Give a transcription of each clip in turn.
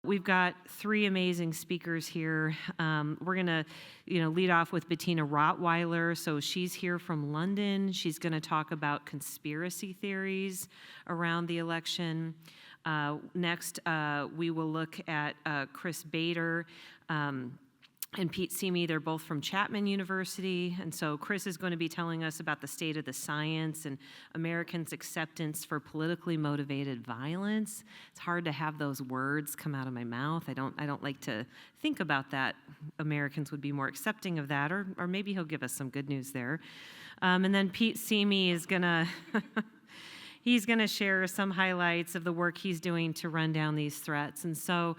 We've got three amazing speakers here. We're gonna, lead off with Bettina Rottweiler. So she's here from London. She's gonna talk about conspiracy theories around the election. Next, we will look at Chris Bader and Pete Simi. They're both from Chapman University. And so Chris is going to be telling us about the state of the science and Americans' acceptance for politically motivated violence. It's hard to have those words come out of my mouth. I don't like to think about that. Americans would be more accepting of that, or maybe he'll give us some good news there. And then Pete Simi is gonna he's going to share some highlights of the work he's doing to run down these threats. And so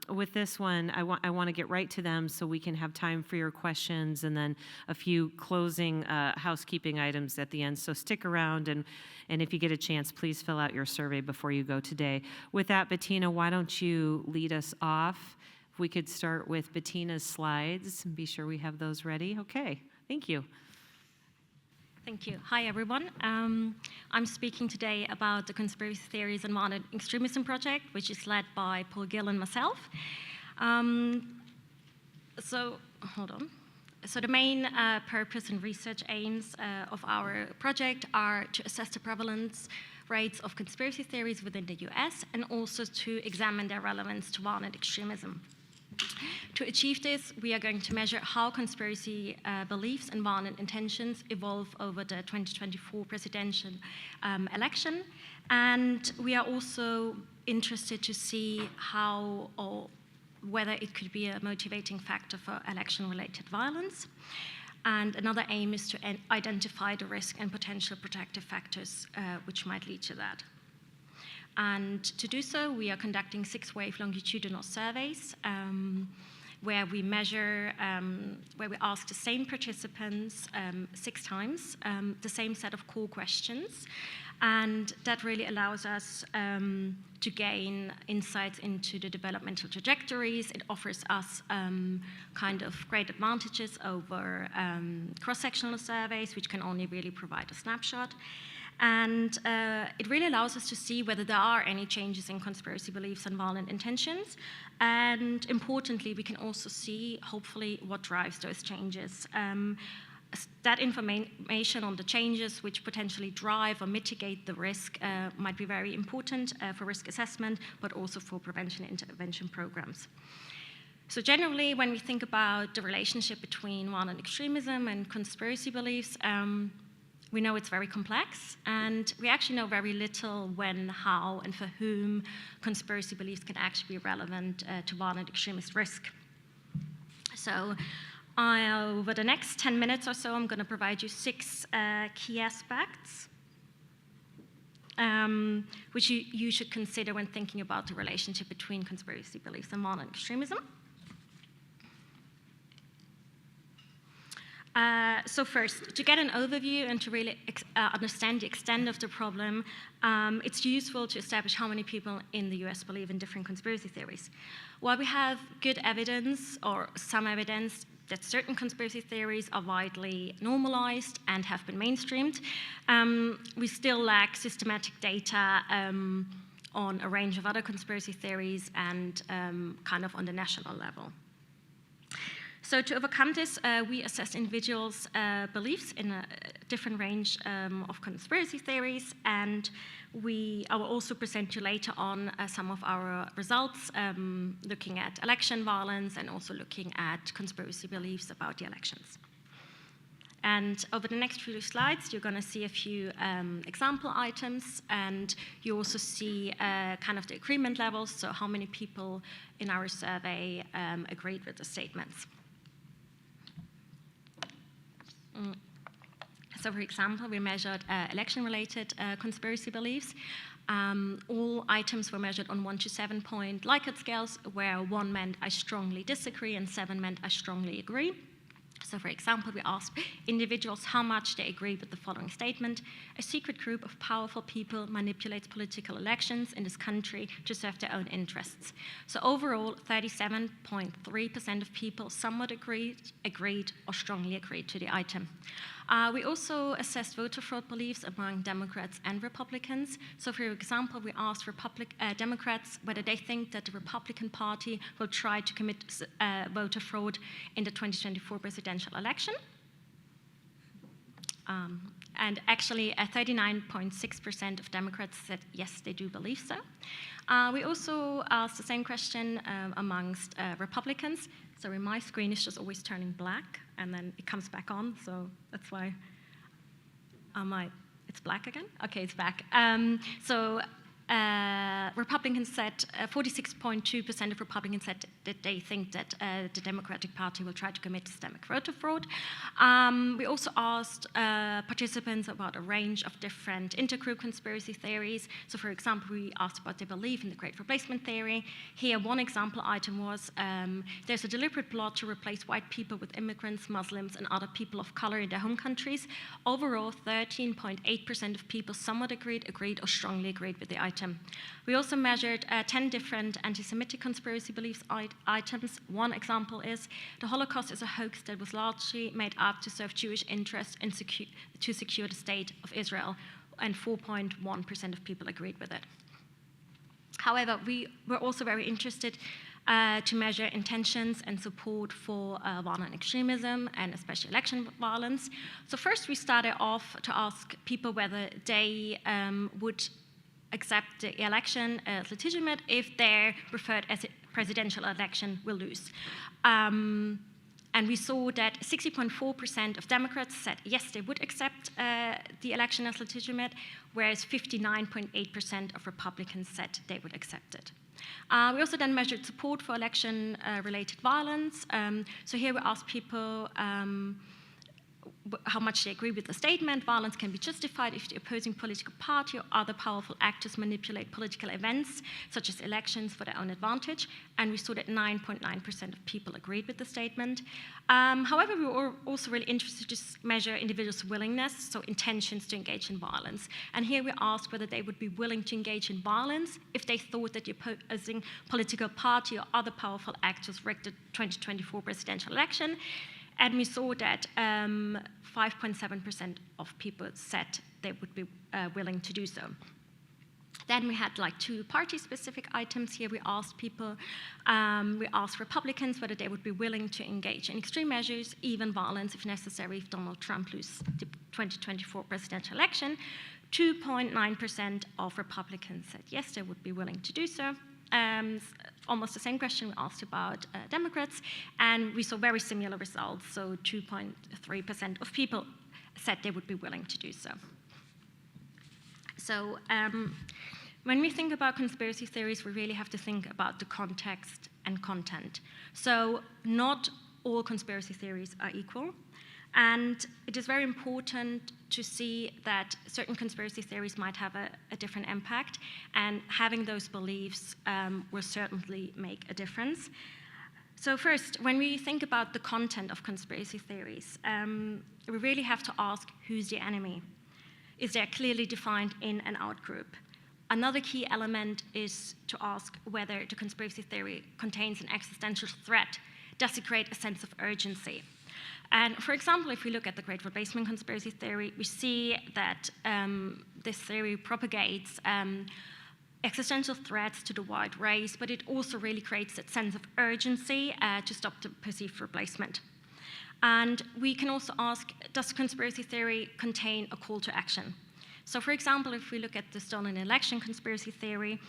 with this one, I want to get right to them so we can have time for your questions and then a few closing housekeeping items at the end. So stick around, and if you get a chance, please fill out your survey before you go today. With that, Bettina, why don't you lead us off? If we could start with Bettina's slides and be sure we have those ready. Okay, thank you. Thank you. Hi, everyone. I'm speaking today about the Conspiracy Theories and Violent Extremism project, which is led by Paul Gill and myself. So the main purpose and research aims of our project are to assess the prevalence rates of conspiracy theories within the US and also to examine their relevance to violent extremism. To achieve this, we are going to measure how conspiracy beliefs and violent intentions evolve over the 2024 presidential election. And we are also interested to see how or whether it could be a motivating factor for election-related violence. And another aim is to identify the risk and potential protective factors which might lead to that. And to do so, we are conducting 6-wave longitudinal surveys where we measure, where we ask the same participants 6 times, the same set of core questions. And that really allows us to gain insights into the developmental trajectories. It offers us kind of great advantages over cross-sectional surveys, which can only really provide a snapshot. And it really allows us to see whether there are any changes in conspiracy beliefs and violent intentions. And importantly, we can also see, hopefully, what drives those changes. That information on the changes which potentially drive or mitigate the risk might be very important for risk assessment, but also for prevention and intervention programs. So generally, when we think about the relationship between violent extremism and conspiracy beliefs, we know it's very complex, and we actually know very little when, how, and for whom conspiracy beliefs can actually be relevant to violent extremist risk. So over the next 10 minutes or so, I'm going to provide you 6 key aspects which you should consider when thinking about the relationship between conspiracy beliefs and violent extremism. So first, to get an overview and to really understand the extent of the problem, it's useful to establish how many people in the US believe in different conspiracy theories. While we have good evidence, or some evidence, that certain conspiracy theories are widely normalized and have been mainstreamed, we still lack systematic data on a range of other conspiracy theories and kind of on the national level. So to overcome this, we assess individuals' beliefs in a different range of conspiracy theories, and I will also present you later on some of our results, looking at election violence and also looking at conspiracy beliefs about the elections. And over the next few slides, you're going to see a few example items, and you also see kind of the agreement levels, so how many people in our survey agreed with the statements. So, for example, we measured election-related conspiracy beliefs. All items were measured on 1 to 7 point Likert scales, where 1 meant I strongly disagree and 7 meant I strongly agree. So, for example, we asked individuals how much they agree with the following statement: a secret group of powerful people manipulates political elections in this country to serve their own interests. So overall, 37.3% of people somewhat agreed or strongly agreed to the item. We also assessed voter fraud beliefs among Democrats and Republicans. So for example, we asked Democrats whether they think that the Republican Party will try to commit voter fraud in the 2024 presidential election. And actually, 39.6% of Democrats said yes, they do believe so. We also asked the same question amongst Republicans. Sorry, my screen is just always turning black, and then it comes back on, so that's why it's black again? Okay, it's back. Republicans said, 46.2% of Republicans said that they think that the Democratic Party will try to commit systemic voter fraud. We also asked participants about a range of different intergroup conspiracy theories. So for example, we asked about their belief in the Great Replacement theory. Here, one example item was, there's a deliberate plot to replace white people with immigrants, Muslims, and other people of color in their home countries. Overall, 13.8% of people somewhat agreed, or strongly agreed with the item. We also measured 10 different anti-Semitic conspiracy beliefs items. One example is the Holocaust is a hoax that was largely made up to serve Jewish interests and to secure the state of Israel, and 4.1% of people agreed with it. However, we were also very interested to measure intentions and support for violent extremism and especially election violence. So first we started off to ask people whether they would accept the election as legitimate if their preferred presidential election will lose. And we saw that 60.4% of Democrats said yes, they would accept the election as legitimate, whereas 59.8% of Republicans said they would accept it. We also then measured support for election-related violence. So here we asked people how much they agree with the statement. Violence can be justified if the opposing political party or other powerful actors manipulate political events, such as elections, for their own advantage. And we saw that 9.9% of people agreed with the statement. However, we were also really interested to measure individuals' willingness, so intentions to engage in violence. And here we asked whether they would be willing to engage in violence if they thought that the opposing political party or other powerful actors rigged the 2024 presidential election. And we saw that 5.7% of people said they would be willing to do so. Then we had like two party-specific items here. We asked people, we asked Republicans whether they would be willing to engage in extreme measures, even violence if necessary, if Donald Trump loses the 2024 presidential election. 2.9% of Republicans said yes, they would be willing to do so. Almost the same question we asked about Democrats, and we saw very similar results. So 2.3% of people said they would be willing to do so. So when we think about conspiracy theories, we really have to think about the context and content. So not all conspiracy theories are equal. And it is very important to see that certain conspiracy theories might have a different impact, and having those beliefs will certainly make a difference. So first, when we think about the content of conspiracy theories, we really have to ask, who's the enemy? Is there clearly defined in and out group? Another key element is to ask whether the conspiracy theory contains an existential threat. Does it create a sense of urgency? And for example, if we look at the Great Replacement conspiracy theory, we see that this theory propagates existential threats to the white race, but it also really creates that sense of urgency to stop the perceived replacement. And we can also ask, does conspiracy theory contain a call to action? So for example, if we look at the stolen election conspiracy theory,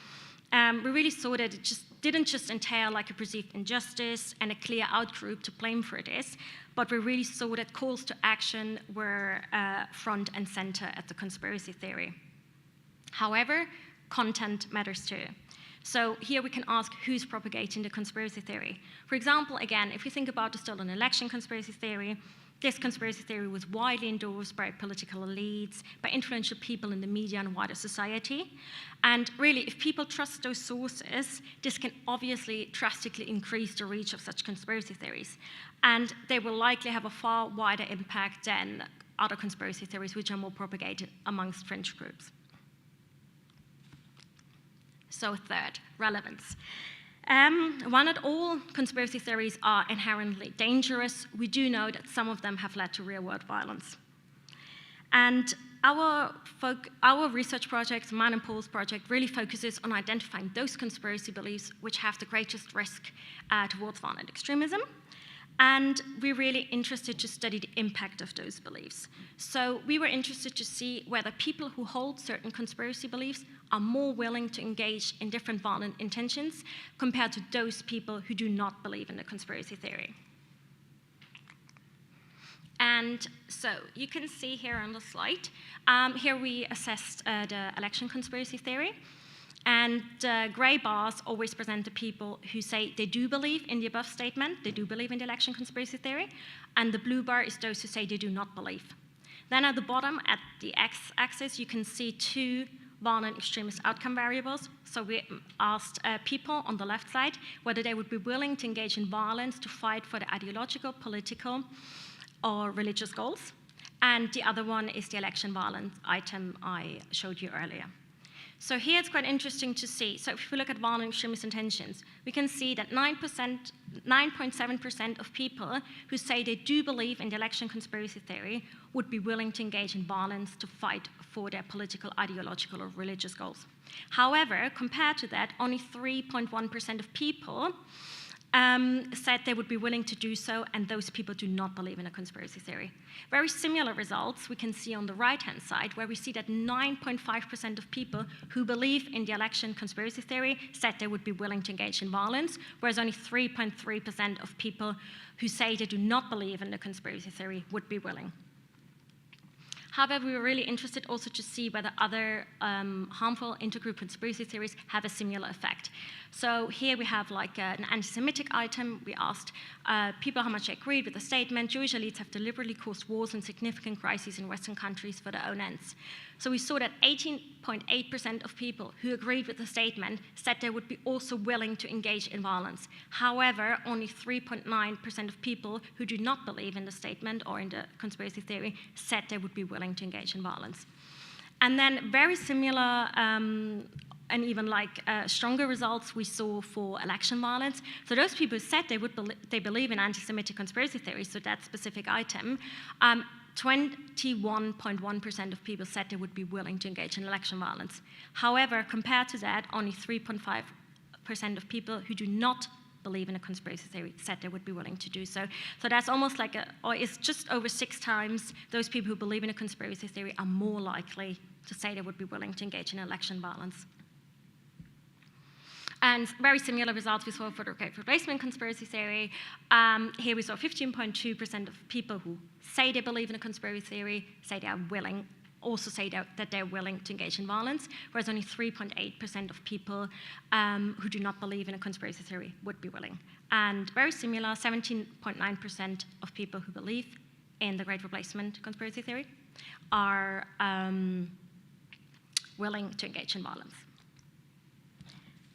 we really saw that it didn't just entail like a perceived injustice and a clear outgroup to blame for this, but we really saw that calls to action were front and center at the conspiracy theory. However, content matters too. So here we can ask who's propagating the conspiracy theory. For example, again, if we think about the stolen election conspiracy theory, this conspiracy theory was widely endorsed by political elites, by influential people in the media and wider society. And really, if people trust those sources, this can obviously drastically increase the reach of such conspiracy theories. And they will likely have a far wider impact than other conspiracy theories, which are more propagated amongst fringe groups. So third, relevance. While not all conspiracy theories are inherently dangerous, we do know that some of them have led to real-world violence. And our research project, Man and Paul's project, really focuses on identifying those conspiracy beliefs which have the greatest risk towards violent extremism. And we're really interested to study the impact of those beliefs. So we were interested to see whether people who hold certain conspiracy beliefs are more willing to engage in different violent intentions compared to those people who do not believe in the conspiracy theory. And so you can see here on the slide, here we assessed the election conspiracy theory. And gray bars always present the people who say they do believe in the above statement, they do believe in the election conspiracy theory, and the blue bar is those who say they do not believe. Then at the bottom, at the x-axis, you can see two violent extremist outcome variables. So we asked people on the left side whether they would be willing to engage in violence to fight for the ideological, political, or religious goals. And the other one is the election violence item I showed you earlier. So here it's quite interesting to see. So if we look at violent extremist intentions, we can see that 9.7% of people who say they do believe in the election conspiracy theory would be willing to engage in violence to fight for their political, ideological, or religious goals. However, compared to that, only 3.1% of people said they would be willing to do so, and those people do not believe in a conspiracy theory. Very similar results we can see on the right-hand side, where we see that 9.5% of people who believe in the election conspiracy theory said they would be willing to engage in violence, whereas only 3.3% of people who say they do not believe in the conspiracy theory would be willing. However, we were really interested also to see whether other harmful intergroup conspiracy theories have a similar effect. So here we have like an anti-Semitic item. We asked people how much they agreed with the statement. Jewish elites have deliberately caused wars and significant crises in Western countries for their own ends. So we saw that 18.8% of people who agreed with the statement said they would be also willing to engage in violence. However, only 3.9% of people who do not believe in the statement or in the conspiracy theory said they would be willing to engage in violence. And then very similar and even like stronger results we saw for election violence. So those people who said they believe in anti-Semitic conspiracy theories, so that specific item, 21.1% of people said they would be willing to engage in election violence. However, compared to that, only 3.5% of people who do not believe in a conspiracy theory said they would be willing to do so. So that's almost like or it's just over 6 times those people who believe in a conspiracy theory are more likely to say they would be willing to engage in election violence. And very similar results we saw for the great replacement conspiracy theory. Here we saw 15.2% of people who say they believe in a conspiracy theory say they are willing, also say that they're willing to engage in violence, whereas only 3.8% of people who do not believe in a conspiracy theory would be willing. And very similar, 17.9% of people who believe in the great replacement conspiracy theory are willing to engage in violence.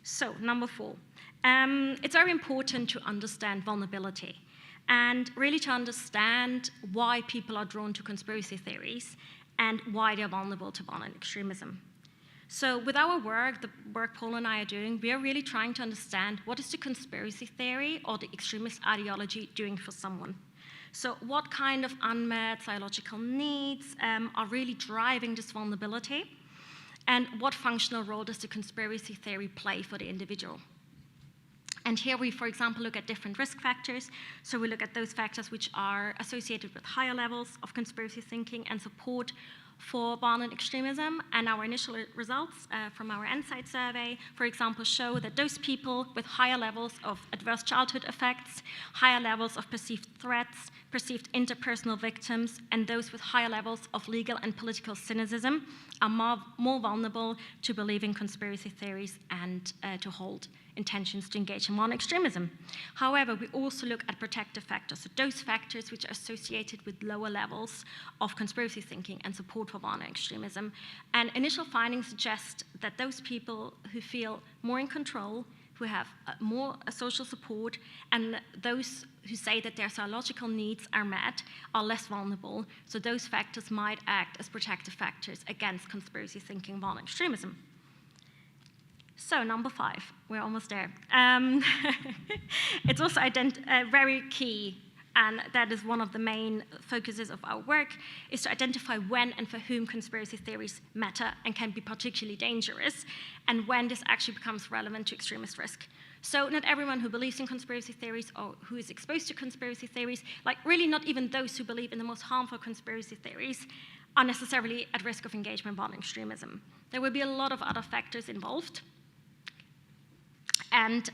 So, number 4, it's very important to understand vulnerability and really to understand why people are drawn to conspiracy theories and why they're vulnerable to violent extremism. So with our work, the work Paul and I are doing, we are really trying to understand what is the conspiracy theory or the extremist ideology doing for someone. So what kind of unmet psychological needs are really driving this vulnerability? And what functional role does the conspiracy theory play for the individual? And here we, for example, look at different risk factors. So we look at those factors which are associated with higher levels of conspiracy thinking and support for violent extremism. And our initial results from our NCITE survey, for example, show that those people with higher levels of adverse childhood effects, higher levels of perceived threats, perceived interpersonal victims, and those with higher levels of legal and political cynicism are more vulnerable to believing conspiracy theories and to hold intentions to engage in violent extremism. However, we also look at protective factors, so those factors which are associated with lower levels of conspiracy thinking and support for violent extremism. And initial findings suggest that those people who feel more in control, who have more social support, and those who say that their psychological needs are met are less vulnerable. So those factors might act as protective factors against conspiracy thinking, violent extremism. So number 5, we're almost there. It's also very key and that is one of the main focuses of our work, is to identify when and for whom conspiracy theories matter and can be particularly dangerous, and when this actually becomes relevant to extremist risk. So not everyone who believes in conspiracy theories or who is exposed to conspiracy theories, like really not even those who believe in the most harmful conspiracy theories, are necessarily at risk of engagement in violent extremism. There will be a lot of other factors involved. And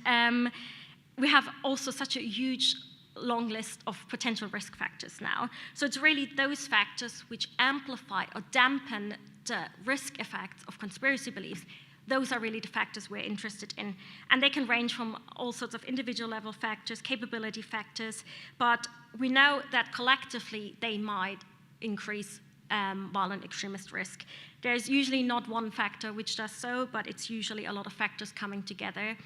we have also such a huge long list of potential risk factors now. So it's really those factors which amplify or dampen the risk effects of conspiracy beliefs. Those are really the factors we're interested in. And they can range from all sorts of individual level factors, capability factors, but we know that collectively they might increase violent extremist risk. There's usually not one factor which does so, but it's usually a lot of factors coming together.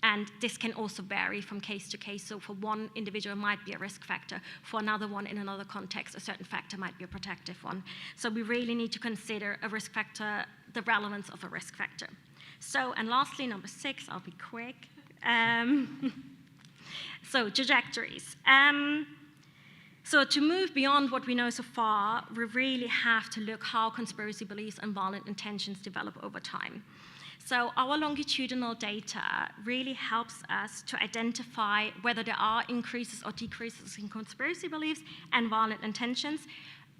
And this can also vary from case to case. So for one individual, it might be a risk factor. For another one, in another context, a certain factor might be a protective one. So we really need to consider a risk factor, the relevance of a risk factor. So, and lastly, number 6, I'll be quick. So trajectories. So to move beyond what we know so far, we really have to look how conspiracy beliefs and violent intentions develop over time. So our longitudinal data really helps us to identify whether there are increases or decreases in conspiracy beliefs and violent intentions,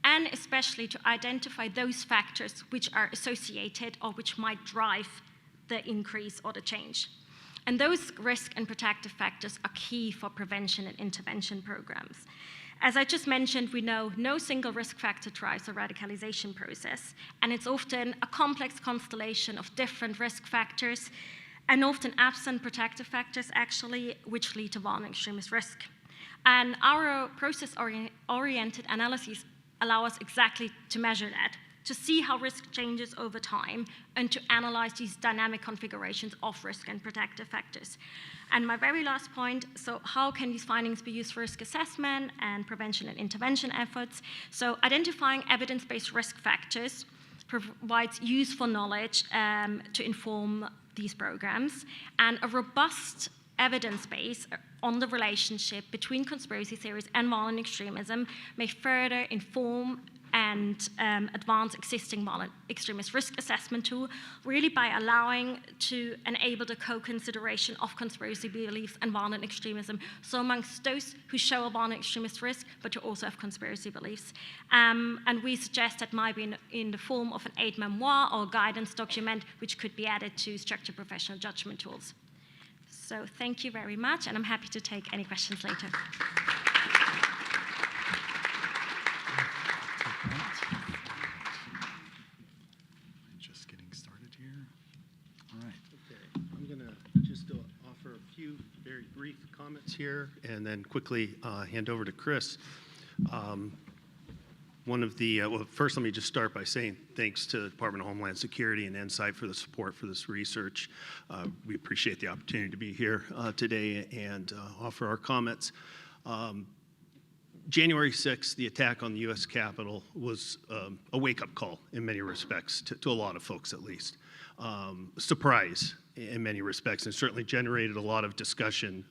and especially to identify those factors which are associated or which might drive the increase or the change. And those risk and protective factors are key for prevention and intervention programs. As I just mentioned, we know no single risk factor drives a radicalization process, and it's often a complex constellation of different risk factors, and often absent protective factors, actually, which lead to violent extremist risk. And our process-oriented analyses allow us exactly to measure that, to see how risk changes over time, and to analyze these dynamic configurations of risk and protective factors. And my very last point, so how can these findings be used for risk assessment and prevention and intervention efforts? So identifying evidence-based risk factors provides useful knowledge to inform these programs, and a robust evidence base on the relationship between conspiracy theories and violent extremism may further inform and advance existing violent extremist risk assessment tool, really by allowing to enable the co-consideration of conspiracy beliefs and violent extremism. So amongst those who show a violent extremist risk, but who also have conspiracy beliefs. And we suggest that might be in the form of an aide-memoire or guidance document, which could be added to structured professional judgment tools. So thank you very much, and I'm happy to take any questions later. Just getting started here. All right. Okay, I'm going to just offer a few very brief comments here and then quickly hand over to Chris. Well, first let me just start by saying thanks to the Department of Homeland Security and NCITE for the support for this research. We appreciate the opportunity to be here today and offer our comments. January 6th, the attack on the U.S. Capitol was a wake-up call in many respects, to a lot of folks at least. Surprise in many respects, and certainly generated a lot of discussion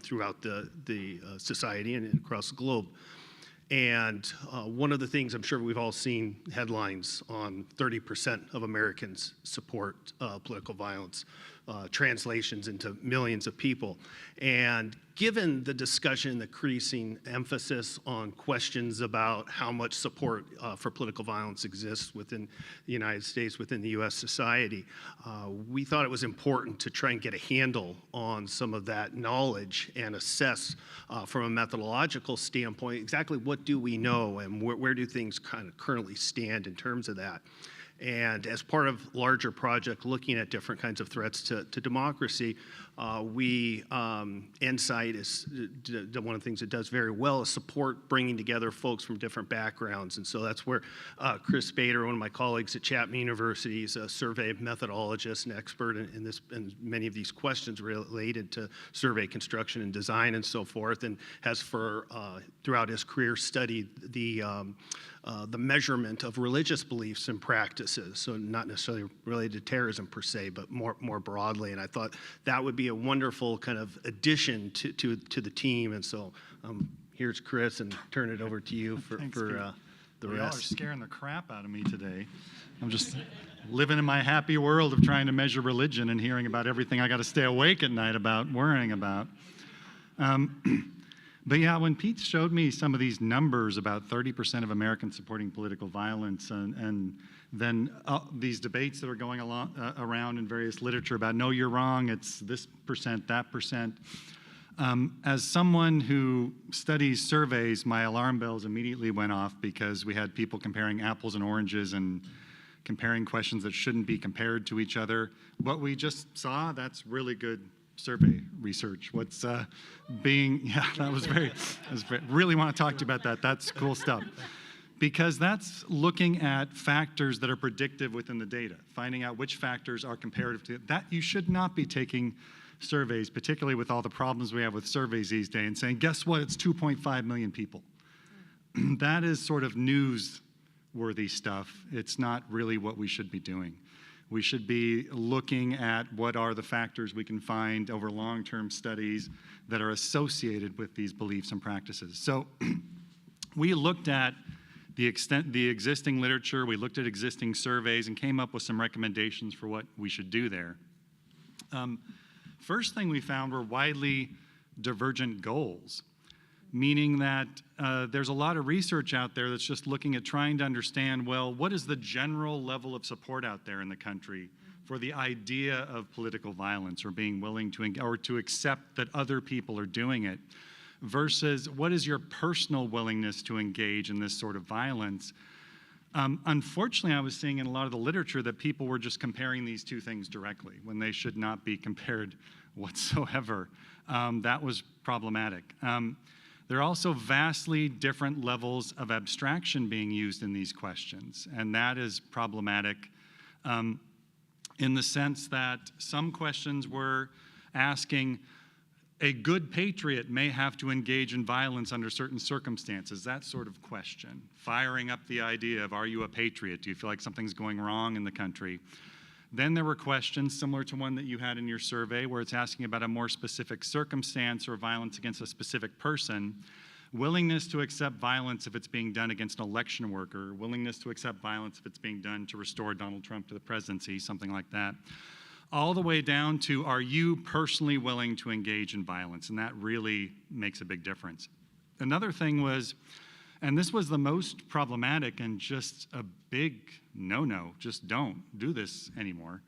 throughout the society and across the globe. And one of the things, I'm sure we've all seen headlines on 30% of Americans support political violence, translations into millions of people. And given the discussion, the increasing emphasis on questions about how much support for political violence exists within the United States, within the U.S. society, we thought it was important to try and get a handle on some of that knowledge and assess from a methodological standpoint exactly what do we know and where do things kind of currently stand in terms of that. And as part of larger project looking at different kinds of threats to democracy, NCITE is one of the things it does very well is support bringing together folks from different backgrounds. And so that's where Chris Bader, one of my colleagues at Chapman University, is a survey methodologist and expert in many of these questions related to survey construction and design and so forth, and has throughout his career studied the measurement of religious beliefs and practices, so not necessarily related to terrorism per se, but more broadly. And I thought that would be a wonderful kind of addition to the team, and so I'm here's Chris, and turn it over to you for, Thanks, for Pete. the Well, y'all are rest. scaring the crap out of me today. I'm just living in my happy world of trying to measure religion and hearing about everything I got to stay awake at night about, worrying about. But yeah, when Pete showed me some of these numbers about 30% of Americans supporting political violence, and then these debates that are going around in various literature about, no, you're wrong, it's this percent, that percent. As someone who studies surveys, my alarm bells immediately went off because we had people comparing apples and oranges and comparing questions that shouldn't be compared to each other. What we just saw, that's really good survey research. What's yeah, that was very, really want to talk to you about that. That's cool stuff. Because that's looking at factors that are predictive within the data, finding out which factors are comparative to that. You should not be taking surveys, particularly with all the problems we have with surveys these days, and saying, guess what, it's 2.5 million people. That is sort of newsworthy stuff. It's not really what we should be doing. We should be looking at what are the factors we can find over long-term studies that are associated with these beliefs and practices. So we looked at the existing literature, we looked at existing surveys, and came up with some recommendations for what we should do there. First thing we found were widely divergent goals, meaning that there's a lot of research out there that's just looking at trying to understand, well, what is the general level of support out there in the country for the idea of political violence, or being willing to accept that other people are doing it, versus what is your personal willingness to engage in this sort of violence. Unfortunately, I was seeing in a lot of the literature that people were just comparing these two things directly when they should not be compared whatsoever. That was problematic. There are also vastly different levels of abstraction being used in these questions, and that is problematic in the sense that some questions were asking, a good patriot may have to engage in violence under certain circumstances, that sort of question. Firing up the idea of, are you a patriot? Do you feel like something's going wrong in the country? Then there were questions similar to one that you had in your survey, where it's asking about a more specific circumstance or violence against a specific person. Willingness to accept violence if it's being done against an election worker, willingness to accept violence if it's being done to restore Donald Trump to the presidency, something like that. All the way down to, are you personally willing to engage in violence? And that really makes a big difference. Another thing was, and this was the most problematic and just a big no-no, just don't do this anymore,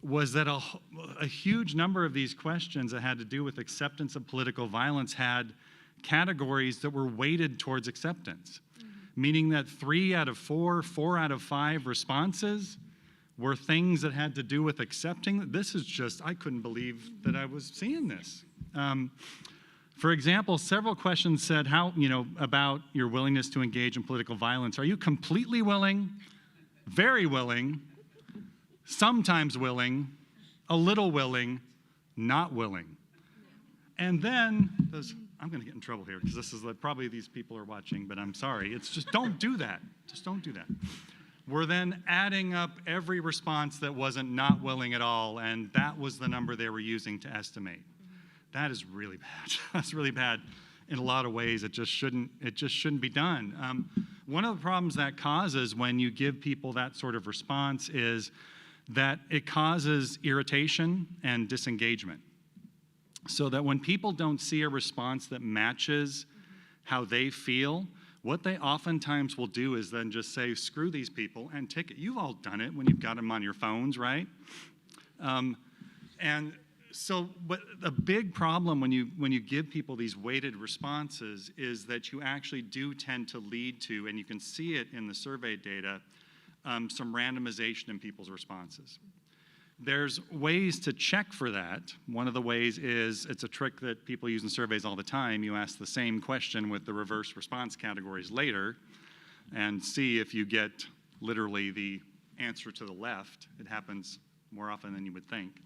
was that a huge number of these questions that had to do with acceptance of political violence had categories that were weighted towards acceptance, meaning that 3 out of 4, 4 out of 5 responses were things that had to do with accepting. This is just, I couldn't believe that I was seeing this. For example, several questions said about your willingness to engage in political violence. Are you completely willing, very willing, sometimes willing, a little willing, not willing? And then, I'm going to get in trouble here because this is probably these people are watching, but I'm sorry. It's just, don't do that. Just don't do that. We're then adding up every response that wasn't not willing at all, and that was the number they were using to estimate. That is really bad. That's really bad in a lot of ways. It just shouldn't be done. One of the problems that causes when you give people that sort of response is that it causes irritation and disengagement. So that when people don't see a response that matches how they feel, what they oftentimes will do is then just say, screw these people and tick it. You've all done it when you've got them on your phones, right? And so but a big problem when you give people these weighted responses is that you actually do tend to lead to, and you can see it in the survey data, some randomization in people's responses. There's ways to check for that. One of the ways is, it's a trick that people use in surveys all the time. You ask the same question with the reverse response categories later and see if you get literally the answer to the left. It happens more often than you would think.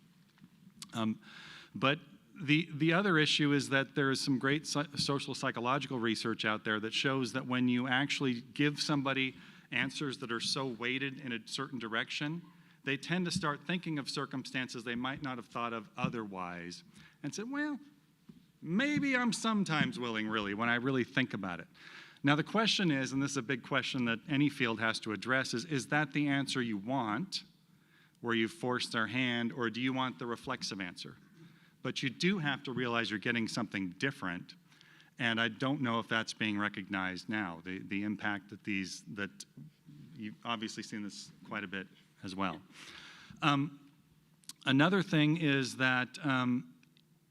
But the other issue is that there is some great social psychological research out there that shows that when you actually give somebody answers that are so weighted in a certain direction, they tend to start thinking of circumstances they might not have thought of otherwise and say, well, maybe I'm sometimes willing, really, when I really think about it. Now, the question is, and this is a big question that any field has to address, is that the answer you want, where you force their hand, or do you want the reflexive answer? But you do have to realize you're getting something different, and I don't know if that's being recognized now, the impact that you've obviously seen this quite a bit as well. Another thing is that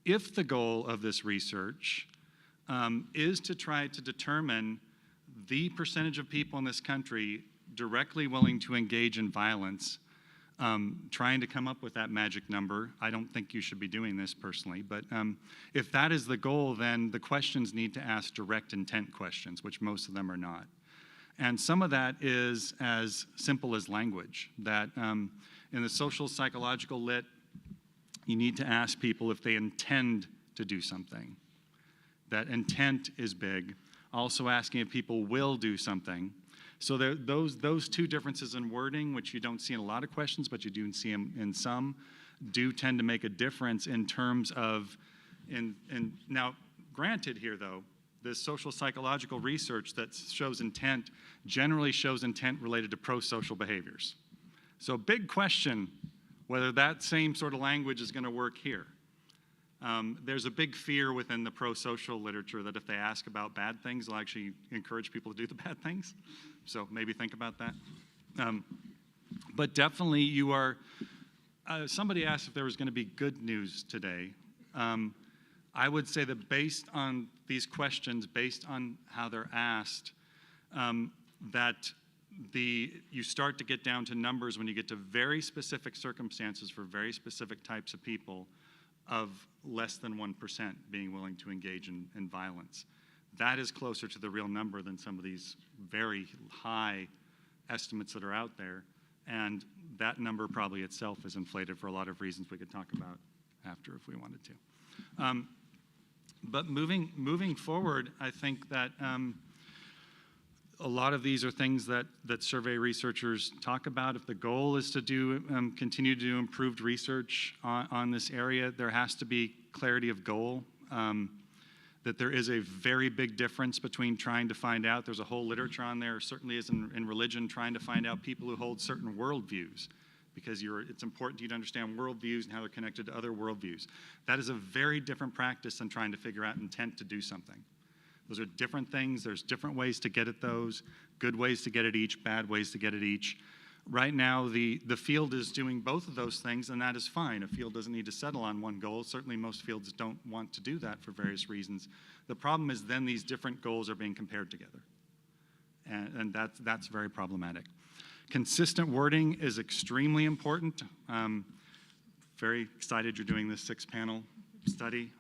if the goal of this research is to try to determine the percentage of people in this country directly willing to engage in violence, trying to come up with that magic number. I don't think you should be doing this personally, but if that is the goal, then the questions need to ask direct intent questions, which most of them are not. And some of that is as simple as language, that in the social psychological lit, you need to ask people if they intend to do something. That intent is big. Also asking if people will do something. So those two differences in wording, which you don't see in a lot of questions, but you do see them in some, do tend to make a difference in terms of, now granted here though, this social psychological research that shows intent generally shows intent related to pro-social behaviors. So big question whether that same sort of language is going to work here. There's a big fear within the pro-social literature that if they ask about bad things, they'll actually encourage people to do the bad things. So maybe think about that. But definitely you are, somebody asked if there was going to be good news today. I would say that based on these questions, based on how they're asked, that you start to get down to numbers when you get to very specific circumstances for very specific types of people of less than 1% being willing to engage in violence. That is closer to the real number than some of these very high estimates that are out there. And that number probably itself is inflated for a lot of reasons we could talk about after if we wanted to. But moving forward, I think that a lot of these are things that survey researchers talk about. If the goal is to continue to do improved research on this area, there has to be clarity of goal, that there is a very big difference between trying to find out, there's a whole literature on there, certainly is in religion, trying to find out people who hold certain worldviews, because it's important to you to understand worldviews and how they're connected to other worldviews. That is a very different practice than trying to figure out intent to do something. Those are different things. There's different ways to get at those, good ways to get at each, bad ways to get at each. Right now, the field is doing both of those things, and that is fine. A field doesn't need to settle on one goal. Certainly most fields don't want to do that for various reasons. The problem is then these different goals are being compared together, and that's very problematic. Consistent wording is extremely important. Very excited you're doing this 6-panel study.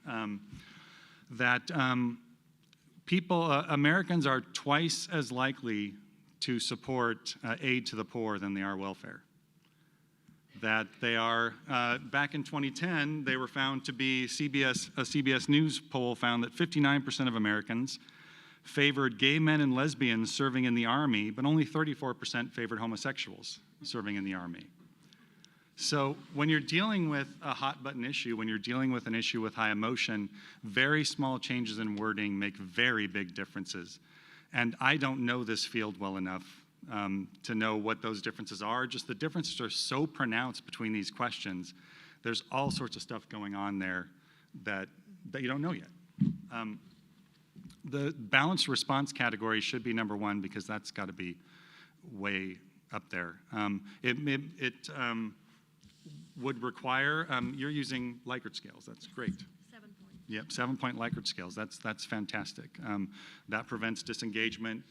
Americans are twice as likely to support aid to the poor than they are welfare. That they are, back in 2010, they were found to be, a CBS News poll found that 59% of Americans favored gay men and lesbians serving in the Army, but only 34% favored homosexuals serving in the Army. So when you're dealing with a hot button issue, when you're dealing with an issue with high emotion, very small changes in wording make very big differences. And I don't know this field well enough to know what those differences are. Just the differences are so pronounced between these questions. There's all sorts of stuff going on there that you don't know yet. The balanced response category should be number one because that's got to be way up there. It would require, you're using Likert scales, that's great. 7 points. Yep, 7-point Likert scales, that's fantastic. That prevents disengagement.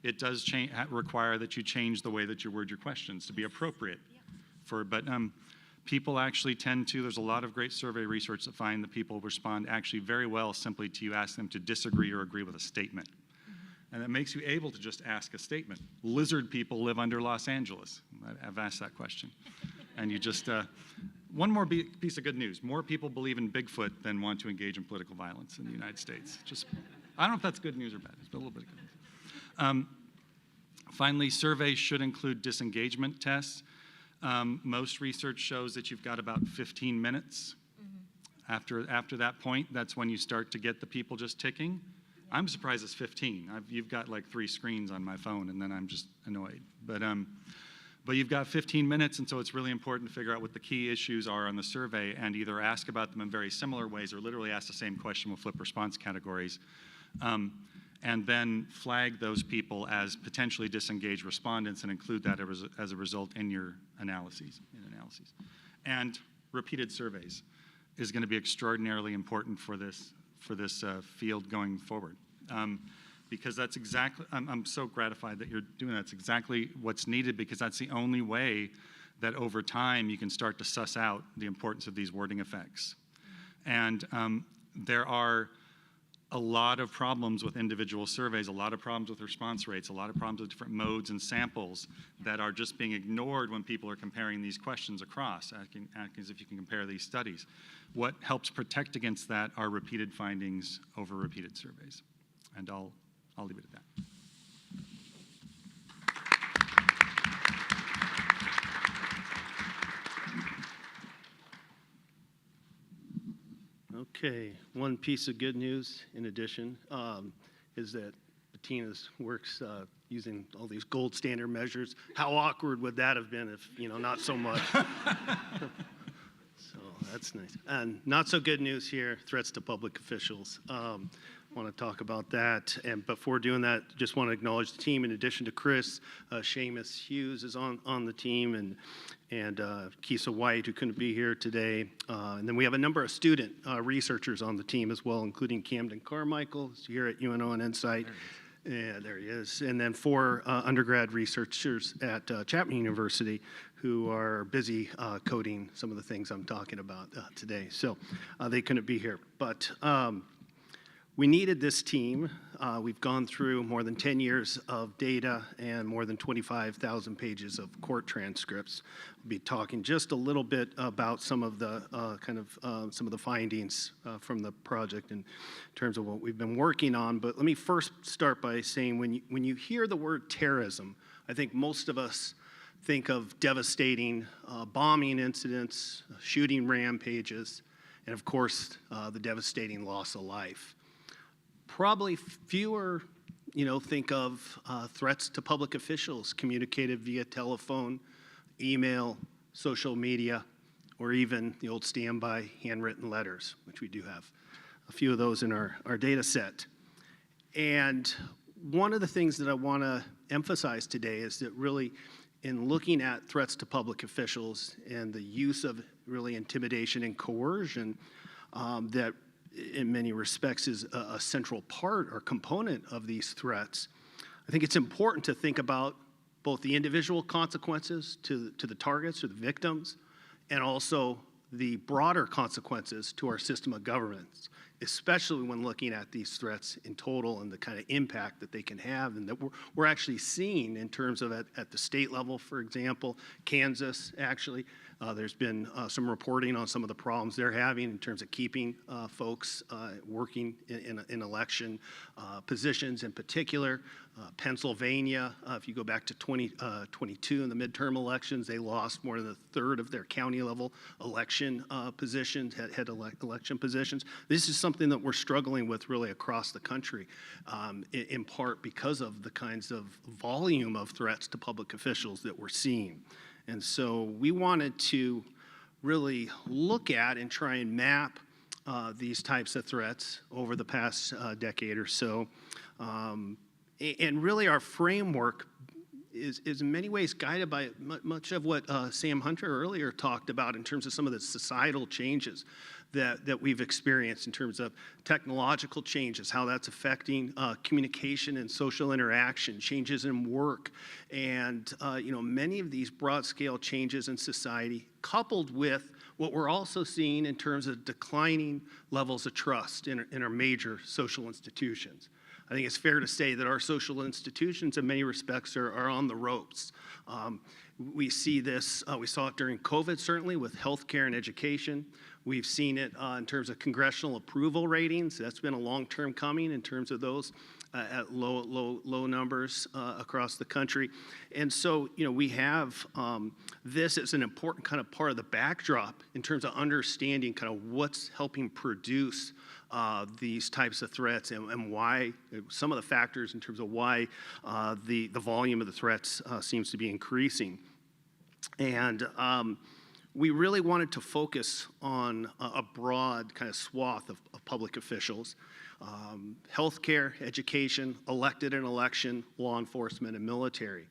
It does require that you change the way that you word your questions to be appropriate. Yeah. But people actually tend to, there's a lot of great survey research that find that people respond actually very well simply to you ask them to disagree or agree with a statement. And it makes you able to just ask a statement. Lizard people live under Los Angeles. I've asked that question. And you just, one more piece of good news. More people believe in Bigfoot than want to engage in political violence in the United States. I don't know if that's good news or bad. It's a little bit of good news. Finally, surveys should include disengagement tests. Most research shows that you've got about 15 minutes After that point, that's when you start to get the people just ticking. I'm surprised it's 15. You've got like 3 screens on my phone, and then I'm just annoyed. But you've got 15 minutes, and so it's really important to figure out what the key issues are on the survey and either ask about them in very similar ways or literally ask the same question with flipped response categories. And then flag those people as potentially disengaged respondents and include that as a result in your analyses. And repeated surveys is going to be extraordinarily important for this field going forward. Because that's exactly, I'm so gratified that you're doing that. It's exactly what's needed, because that's the only way that over time you can start to suss out the importance of these wording effects. And there are a lot of problems with individual surveys, a lot of problems with response rates, a lot of problems with different modes and samples that are just being ignored when people are comparing these questions across, asking as if you can compare these studies. What helps protect against that are repeated findings over repeated surveys. And I'll leave it at that. Okay, one piece of good news in addition is that Bettina's works using all these gold standard measures. How awkward would that have been if, not so much? So that's nice. And not so good news here, threats to public officials. Want to talk about that. And before doing that, just want to acknowledge the team. In addition to Chris, Seamus Hughes is on the team, and Kisa White, who couldn't be here today. And then we have a number of student researchers on the team as well, including Camden Carmichael, who's here at UNO and NCITE. Yeah, there he is. And then 4 undergrad researchers at Chapman University who are busy coding some of the things I'm talking about today. So they couldn't be here. But we needed this team. We've gone through more than 10 years of data and more than 25,000 pages of court transcripts. We'll be talking just a little bit about some of the some of the findings from the project in terms of what we've been working on. But let me first start by saying when you hear the word terrorism, I think most of us think of devastating bombing incidents, shooting rampages, and of course the devastating loss of life. Probably fewer, think of threats to public officials communicated via telephone, email, social media, or even the old standby handwritten letters, which we do have a few of those in our data set. And one of the things that I want to emphasize today is that really in looking at threats to public officials and the use of really intimidation and coercion, that in many respects is a central part or component of these threats, I think it's important to think about both the individual consequences to the targets or the victims, and also the broader consequences to our system of governance, especially when looking at these threats in total and the kind of impact that they can have and that we're actually seeing in terms of at the state level, for example, Kansas actually. There's been some reporting on some of the problems they're having in terms of keeping folks working in election positions in particular. Pennsylvania, if you go back to 2022 in the midterm elections, they lost more than a third of their county level election positions, head election positions. This is something that we're struggling with really across the country, in part because of the kinds of volume of threats to public officials that we're seeing. And so we wanted to really look at and try and map these types of threats over the past decade or so. And really our framework is in many ways guided by much of what Sam Hunter earlier talked about in terms of some of the societal changes that we've experienced in terms of technological changes, how that's affecting communication and social interaction, changes in work, and many of these broad-scale changes in society, coupled with what we're also seeing in terms of declining levels of trust in our major social institutions. I think it's fair to say that our social institutions in many respects are on the ropes. We see this, we saw it during COVID certainly with healthcare and education. We've seen it in terms of congressional approval ratings. That's been a long-term coming in terms of those at low numbers across the country. And so, we have this as an important kind of part of the backdrop in terms of understanding kind of what's helping produce these types of threats and why, some of the factors in terms of why the volume of the threats seems to be increasing. And we really wanted to focus on a broad kind of swath of public officials, healthcare, education, elected and election, law enforcement, and military.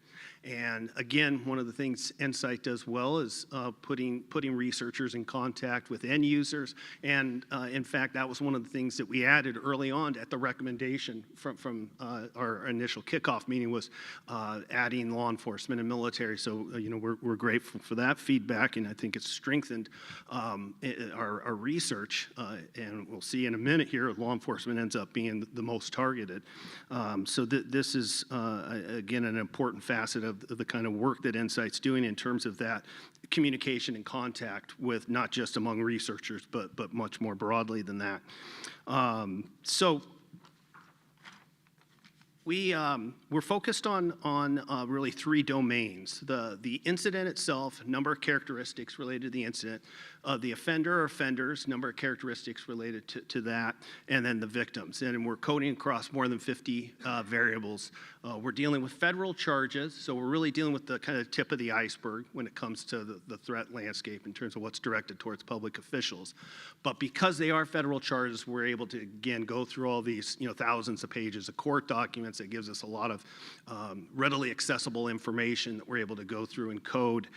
And again, one of the things NCITE does well is putting researchers in contact with end users. And in fact, that was one of the things that we added early on at the recommendation from our initial kickoff meeting was adding law enforcement and military. So, we're grateful for that feedback, and I think it's strengthened our research. And we'll see in a minute here, law enforcement ends up being the most targeted. So this is, again, an important facet of the kind of work that NCITE's doing in terms of that communication and contact with not just among researchers, but much more broadly than that. So we're focused on really three domains: the incident itself, number of characteristics related to the incident, the offender or offenders, number of characteristics related to that, and then the victims. And we're coding across more than 50 variables. We're dealing with federal charges, so we're really dealing with the kind of tip of the iceberg when it comes to the threat landscape in terms of what's directed towards public officials. But because they are federal charges, we're able to, again, go through all these thousands of pages of court documents. It gives us a lot of readily accessible information that we're able to go through and code,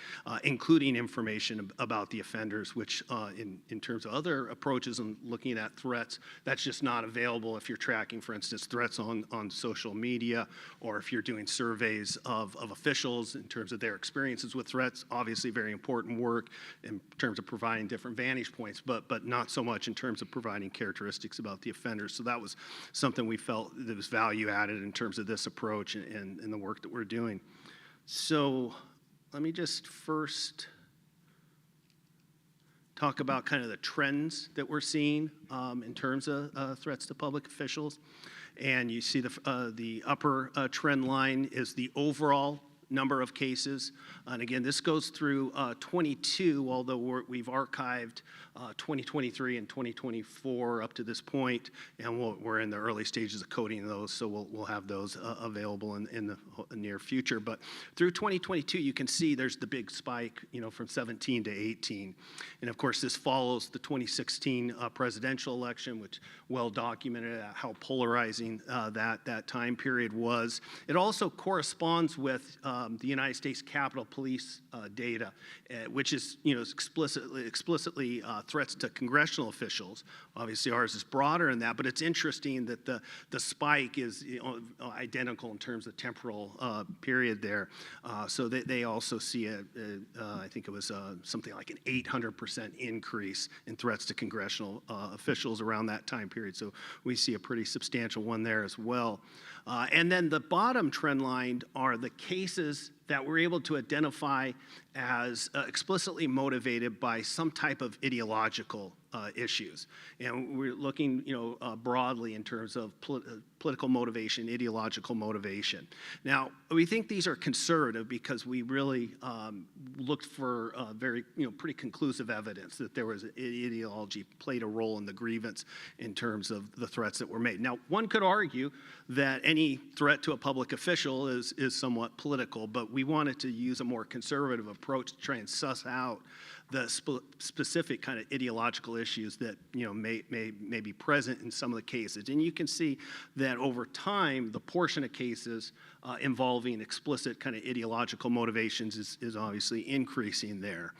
including information about the offenders, which in terms of other approaches and looking at threats, that's just not available if you're tracking, for instance, threats on social media, or if you're doing surveys of officials in terms of their experiences with threats. Obviously very important work in terms of providing different vantage points, but not so much in terms of providing characteristics about the offenders. So that was something we felt that was value added in terms of this approach and the work that we're doing. So let me just first talk about kind of the trends that we're seeing in terms of threats to public officials. And you see the upper trend line is the overall number of cases. And again, this goes through 22, although we've archived 2023 and 2024 up to this point, and we're in the early stages of coding those, so we'll have those available in the near future. But through 2022, you can see there's the big spike, from 17 to 18. And of course, this follows the 2016 presidential election, which well documented how polarizing that time period was. It also corresponds with the United States Capitol Police data, which is explicitly threats to congressional officials. Obviously, ours is broader than that, but it's interesting that the spike is identical in terms of temporal period there. So they also see I think it was something like an 800% increase in threats to congressional officials around that time period. So we see a pretty substantial one there as well. And then the bottom trend line are the cases that we're able to identify as explicitly motivated by some type of ideological issues. And we're looking, broadly in terms of political motivation, ideological motivation. Now, we think these are conservative because we really looked for very, pretty conclusive evidence that there was ideology played a role in the grievance in terms of the threats that were made. Now, one could argue that any threat to a public official is somewhat political, but we wanted to use a more conservative approach to try and suss out the specific kind of ideological issues that may be present in some of the cases. And you can see that over time, the portion of cases involving explicit kind of ideological motivations is obviously increasing there.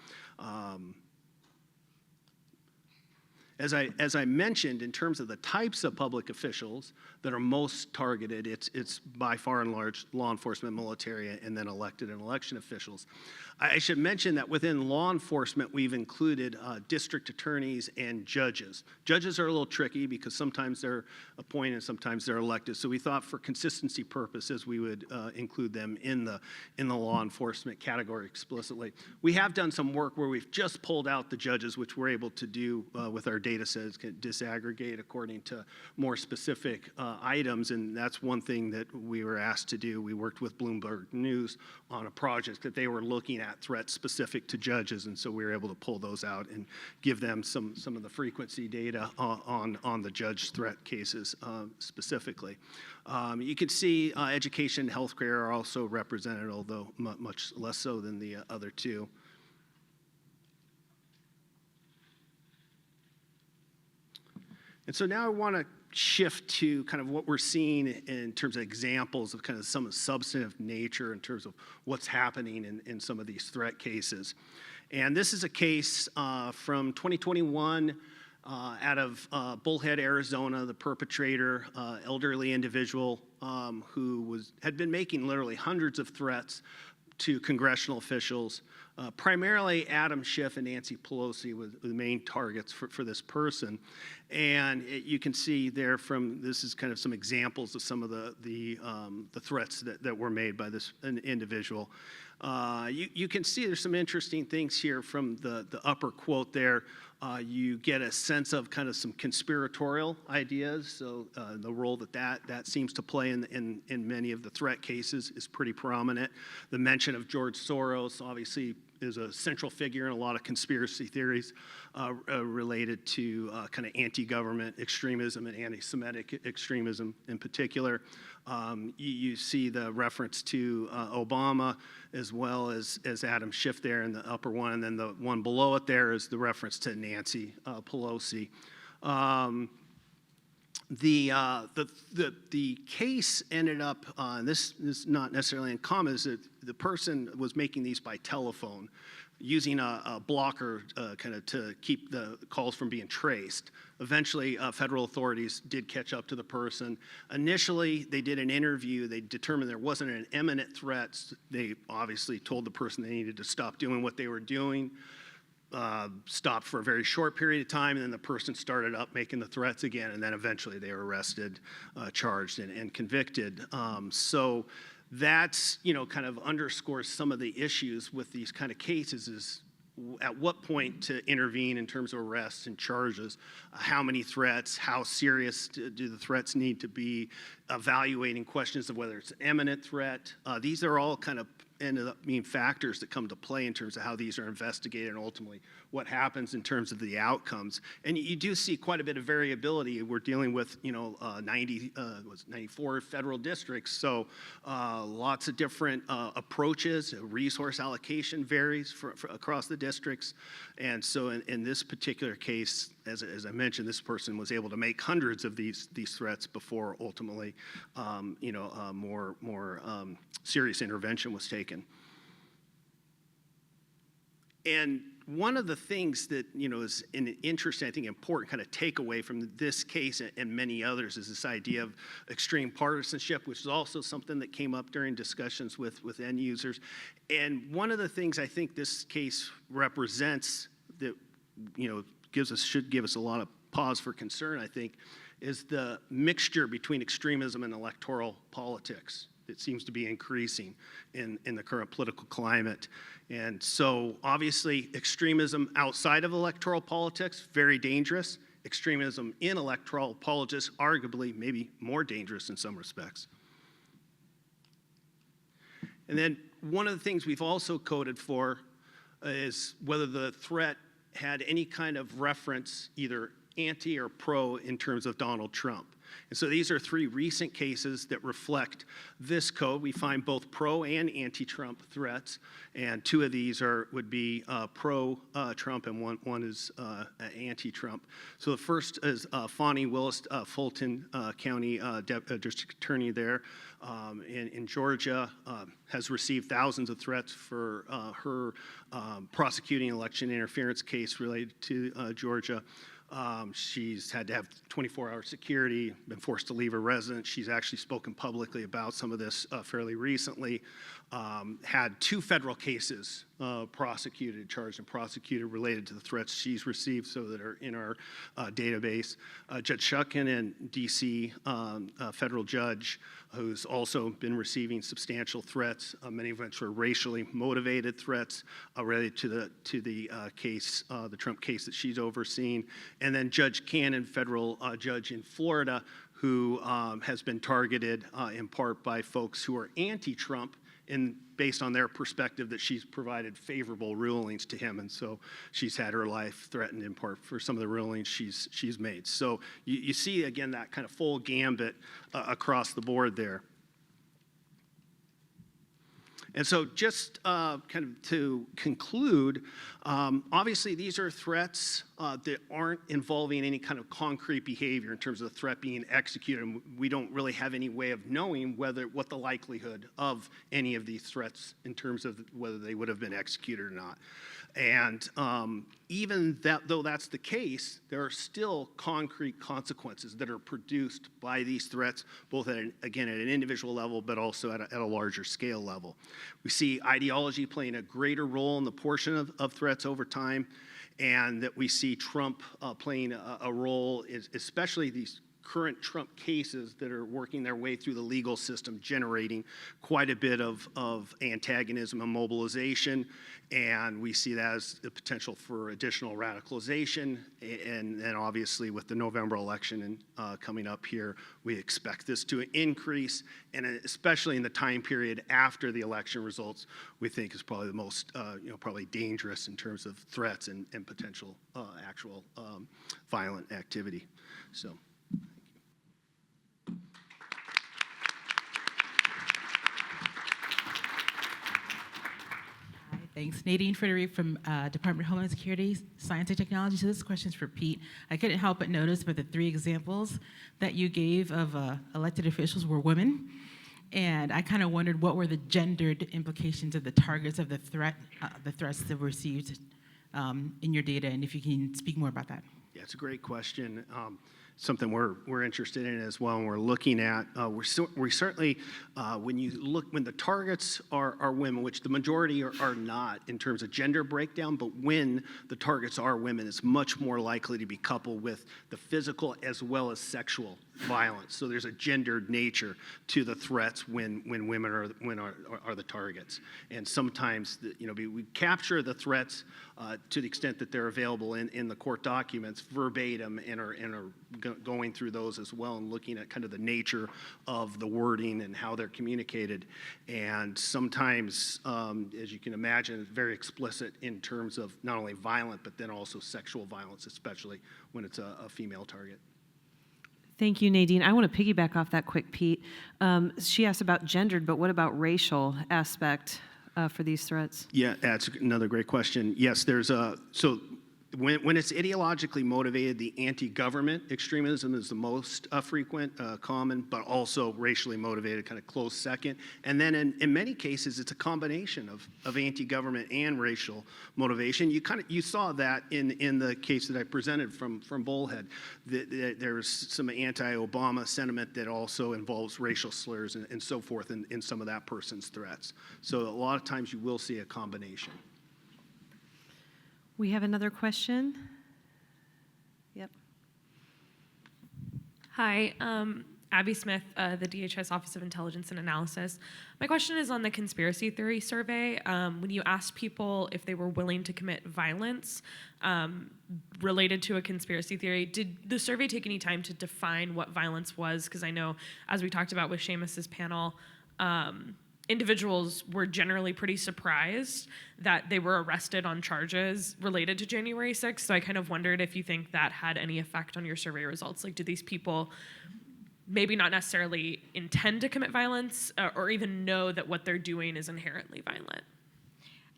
As I mentioned, in terms of the types of public officials that are most targeted, it's by far and large law enforcement, military, and then elected and election officials. I should mention that within law enforcement, we've included district attorneys and judges. Judges are a little tricky because sometimes they're appointed, sometimes they're elected. So we thought for consistency purposes, we would include them in the law enforcement category explicitly. We have done some work where we've just pulled out the judges, which we're able to do with our data sets can disaggregate according to more specific items, and that's one thing that we were asked to do. We worked with Bloomberg News on a project that they were looking at threats specific to judges, and so we were able to pull those out and give them some of the frequency data on the judge threat cases specifically. You can see education and healthcare are also represented, although much less so than the other two. And so now I want to shift to kind of what we're seeing in terms of examples of kind of some substantive nature in terms of what's happening in some of these threat cases. And this is a case from 2021 out of Bullhead, Arizona. The perpetrator, elderly individual who had been making literally hundreds of threats to congressional officials. Primarily Adam Schiff and Nancy Pelosi were the main targets for this person. And you can see there this is kind of some examples of some of the threats that were made by this individual. You can see there's some interesting things here from the upper quote there. You get a sense of kind of some conspiratorial ideas. So the role that seems to play in many of the threat cases is pretty prominent. The mention of George Soros obviously is a central figure in a lot of conspiracy theories related to kind of anti-government extremism and anti-Semitic extremism in particular. You see the reference to Obama as well as Adam Schiff there in the upper one, and then the one below it there is the reference to Nancy Pelosi. The case ended up, this is not necessarily uncommon, is that the person was making these by telephone, using a blocker kind of to keep the calls from being traced. Eventually, federal authorities did catch up to the person. Initially, they did an interview. They determined there wasn't an imminent threat. They obviously told the person they needed to stop doing what they were doing. Stopped for a very short period of time, and then the person started up making the threats again, and then eventually they were arrested, charged, and convicted. So that's, kind of underscores some of the issues with these kind of cases is at what point to intervene in terms of arrests and charges, how many threats, how serious do the threats need to be, evaluating questions of whether it's an imminent threat. These are all kind of ended up being factors that come to play in terms of how these are investigated and ultimately what happens in terms of the outcomes. And you do see quite a bit of variability. We're dealing with, 94 federal districts, so lots of different approaches. Resource allocation varies for across the districts. And so in this particular case, as I mentioned, this person was able to make hundreds of these threats before ultimately, more serious intervention was taken. And one of the things that, is an interesting, I think, important kind of takeaway from this case and many others is this idea of extreme partisanship, which is also something that came up during discussions with end users. And one of the things I think this case represents that, should give us a lot of pause for concern, I think, is the mixture between extremism and electoral politics. It seems to be increasing in the current political climate. And so obviously extremism outside of electoral politics, very dangerous. Extremism in electoral politics, arguably maybe more dangerous in some respects. And then one of the things we've also coded for is whether the threat had any kind of reference, either anti or pro, in terms of Donald Trump. And so these are three recent cases that reflect this code. We find both pro and anti-Trump threats, and two of these would be pro-Trump, and one is anti-Trump. So the first is Fani Willis, Fulton County District Attorney there in Georgia, has received thousands of threats for her prosecuting an election interference case related to Georgia. She's had to have 24-hour security, been forced to leave her residence. She's actually spoken publicly about some of this fairly recently. Had two federal cases charged and prosecuted related to the threats she's received, so that are in our database. Judge Shucken in D.C., federal judge, who's also been receiving substantial threats, many of which were racially motivated threats related to the case, the Trump case that she's overseen. And then Judge Cannon, federal judge in Florida, who has been targeted in part by folks who are anti-Trump, based on their perspective that she's provided favorable rulings to him, and so she's had her life threatened in part for some of the rulings she's made. So you see, again, that kind of full gambit across the board there. And so just kind of to conclude, obviously these are threats that aren't involving any kind of concrete behavior in terms of the threat being executed. And we don't really have any way of knowing what the likelihood of any of these threats in terms of whether they would have been executed or not. And even though that's the case, there are still concrete consequences that are produced by these threats, both again at an individual level, but also at a larger scale level. We see ideology playing a greater role in the portion of threats over time, and that we see Trump playing a role, especially these current Trump cases that are working their way through the legal system, generating quite a bit of antagonism and mobilization, and we see that as the potential for additional radicalization. And then obviously with the November election coming up here, we expect this to increase, and especially in the time period after the election results, we think is probably the most probably dangerous in terms of threats and potential actual violent activity. So. Thanks. Nadine Frederick from Department of Homeland Security, Science and Technology. So this question's for Pete. I couldn't help but notice, but the 3 examples that you gave of elected officials were women. And I kind of wondered what were the gendered implications of the targets of the threats that were received in your data, and if you can speak more about that. Yeah, it's a great question. Something we're interested in as well, and we're looking at. We certainly, when the targets are women, which the majority are not in terms of gender breakdown, but when the targets are women, it's much more likely to be coupled with the physical as well as sexual violence. So there's a gendered nature to the threats when women are the targets. And sometimes we capture the threats to the extent that they're available in the court documents verbatim, and are going through those as well, and looking at kind of the nature of the wording and how they're communicated. And sometimes, as you can imagine, it's very explicit in terms of not only violent, but then also sexual violence, especially when it's a female target. Thank you, Nadine. I want to piggyback off that quick, Pete. She asked about gendered, but what about racial aspect for these threats? Yeah, that's another great question. Yes, there's when it's ideologically motivated, the anti-government extremism is the most frequent, common, but also racially motivated, kind of close second. And then in many cases, it's a combination of anti-government and racial motivation. You saw that in the case that I presented from Bullhead. There's some anti-Obama sentiment that also involves racial slurs and so forth in some of that person's threats. So a lot of times you will see a combination. We have another question. Yep. Hi, Abby Smith, the DHS Office of Intelligence and Analysis. My question is on the conspiracy theory survey. When you asked people if they were willing to commit violence related to a conspiracy theory, did the survey take any time to define what violence was? Because I know, as we talked about with Seamus's panel, individuals were generally pretty surprised that they were arrested on charges related to January 6th. So I kind of wondered if you think that had any effect on your survey results. Like, did these people maybe not necessarily intend to commit violence or even know that what they're doing is inherently violent?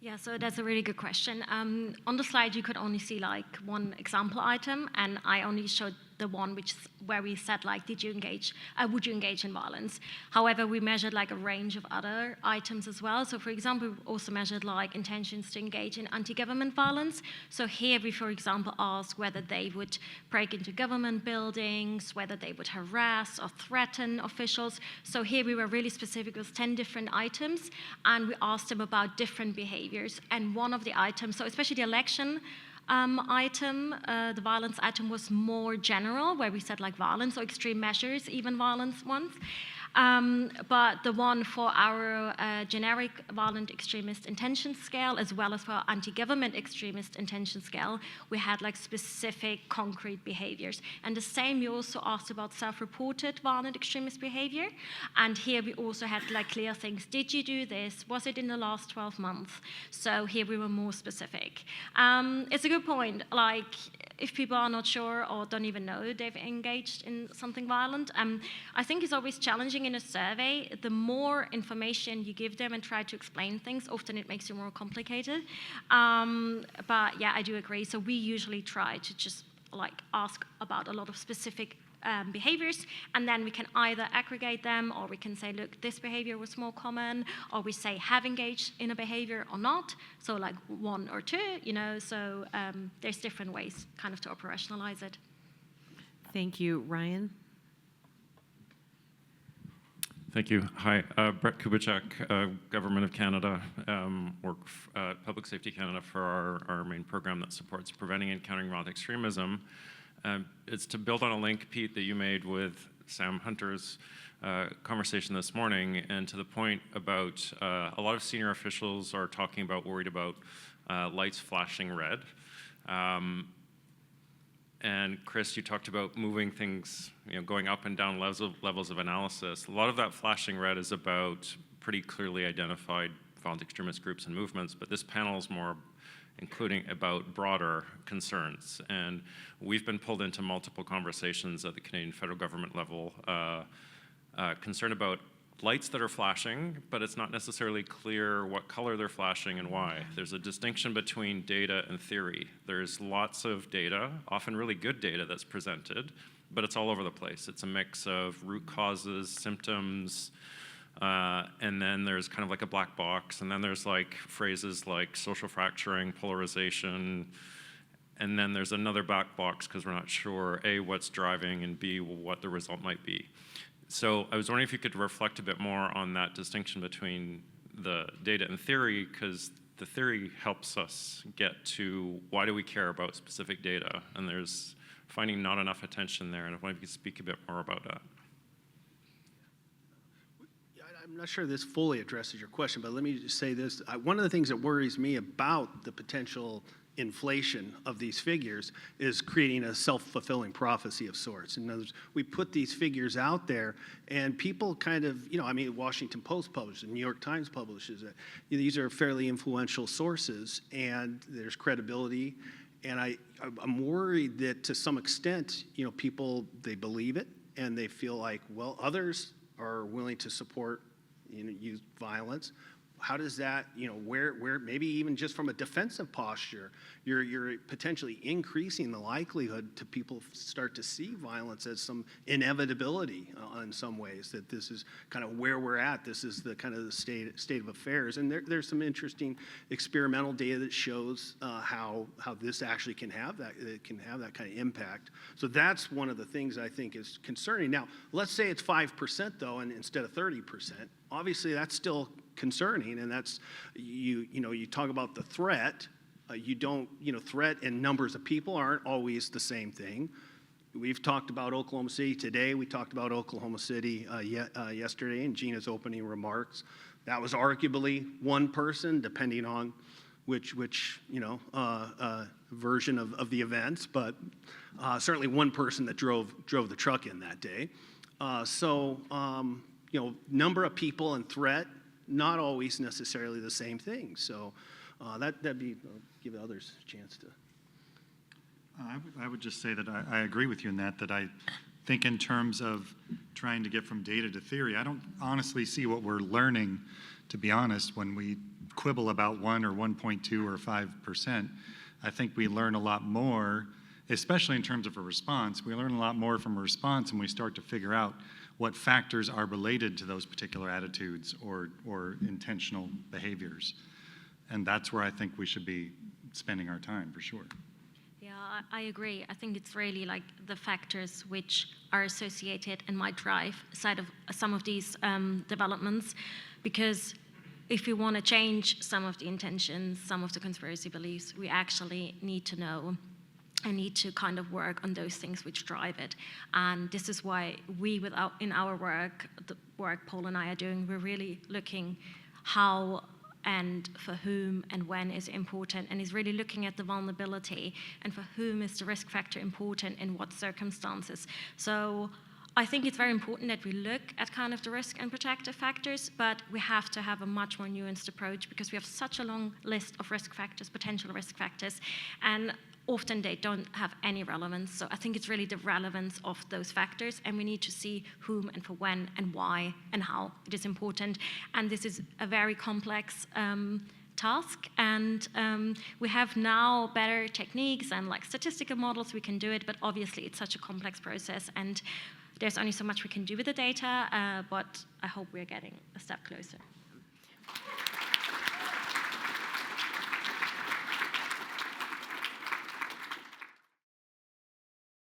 Yeah, so that's a really good question. On the slide, you could only see like one example item, and I only showed the one where we said, like, would you engage in violence? However, we measured like a range of other items as well. So for example, we also measured like intentions to engage in anti-government violence. So here we, for example, asked whether they would break into government buildings, whether they would harass or threaten officials. So here we were really specific with 10 different items, and we asked them about different behaviors. And one of the items, so especially the election item, the violence item was more general, where we said like violence or extreme measures, even violence ones. But the one for our generic violent extremist intention scale, as well as for our anti-government extremist intention scale, we had like specific concrete behaviors. And the same, we also asked about self-reported violent extremist behavior. And here we also had like clear things. Did you do this? Was it in the last 12 months? So here we were more specific. It's a good point. Like, if people are not sure or don't even know they've engaged in something violent, I think it's always challenging in a survey. The more information you give them and try to explain things, often it makes it more complicated. But yeah, I do agree. So we usually try to just like ask about a lot of specific behaviors, and then we can either aggregate them, or we can say, look, this behavior was more common, or we say have engaged in a behavior or not, so like 1 or 2, you know, so there's different ways kind of to operationalize it. Thank you. Ryan? Thank you. Hi, Brett Kubicek, Government of Canada, work at Public Safety Canada for our main program that supports preventing and countering violent extremism. It's to build on a link, Pete, that you made with Sam Hunter's conversation this morning, and to the point about a lot of senior officials are worried about lights flashing red. And Chris, you talked about moving things, going up and down levels of analysis. A lot of that flashing red is about pretty clearly identified violent extremist groups and movements, but this panel is more including about broader concerns. And we've been pulled into multiple conversations at the Canadian federal government level, concerned about lights that are flashing, but it's not necessarily clear what color they're flashing and why. There's a distinction between data and theory. There's lots of data, often really good data that's presented, but it's all over the place. It's a mix of root causes, symptoms, and then there's kind of like a black box, and then there's like phrases like social fracturing, polarization, and then there's another black box because we're not sure, A, what's driving, and B, what the result might be. So I was wondering if you could reflect a bit more on that distinction between the data and theory, because the theory helps us get to why do we care about specific data, and there's finding not enough attention there, and I wonder if you could speak a bit more about that. I'm not sure this fully addresses your question, but let me just say this. One of the things that worries me about the potential inflation of these figures is creating a self-fulfilling prophecy of sorts. In other words, we put these figures out there, and people kind of, Washington Post publishes it, New York Times publishes it. These are fairly influential sources, and there's credibility. And I'm worried that to some extent, people, they believe it, and they feel like, well, others are willing to support use violence. How does that, where maybe even just from a defensive posture, you're potentially increasing the likelihood to people start to see violence as some inevitability in some ways, that this is kind of where we're at. This is the kind of the state of affairs. And there's some interesting experimental data that shows how this actually can have that kind of impact. So that's one of the things I think is concerning. Now, let's say it's 5% though, and instead of 30%. Obviously, that's still concerning, and that's you talk about the threat. Threat and numbers of people aren't always the same thing. We've talked about Oklahoma City today. We talked about Oklahoma City yesterday in Gina's opening remarks. That was arguably one person, depending on which version of the events, but certainly one person that drove the truck in that day. Number of people and threat, not always necessarily the same thing. So that'd be, give others a chance to. I would just say that I agree with you in that I think in terms of trying to get from data to theory, I don't honestly see what we're learning, to be honest, when we quibble about 1 or 1.2 or 5%. I think we learn a lot more especially in terms of a response. We learn a lot more from a response when we start to figure out what factors are related to those particular attitudes or intentional behaviors. And that's where I think we should be spending our time, for sure. Yeah, I agree. I think it's really like the factors which are associated and might drive some of these developments, because if we want to change some of the intentions, some of the conspiracy beliefs, we actually need to know and need to kind of work on those things which drive it. And this is why in our work, the work Paul and I are doing, we're really looking how and for whom and when is important, and is really looking at the vulnerability and for whom is the risk factor important in what circumstances. So I think it's very important that we look at kind of the risk and protective factors, but we have to have a much more nuanced approach because we have such a long list of risk factors, potential risk factors, and often they don't have any relevance. So I think it's really the relevance of those factors, and we need to see whom and for when and why and how it is important. And this is a very complex task, and we have now better techniques and like statistical models, we can do it, but obviously it's such a complex process, and there's only so much we can do with the data, but I hope we're getting a step closer.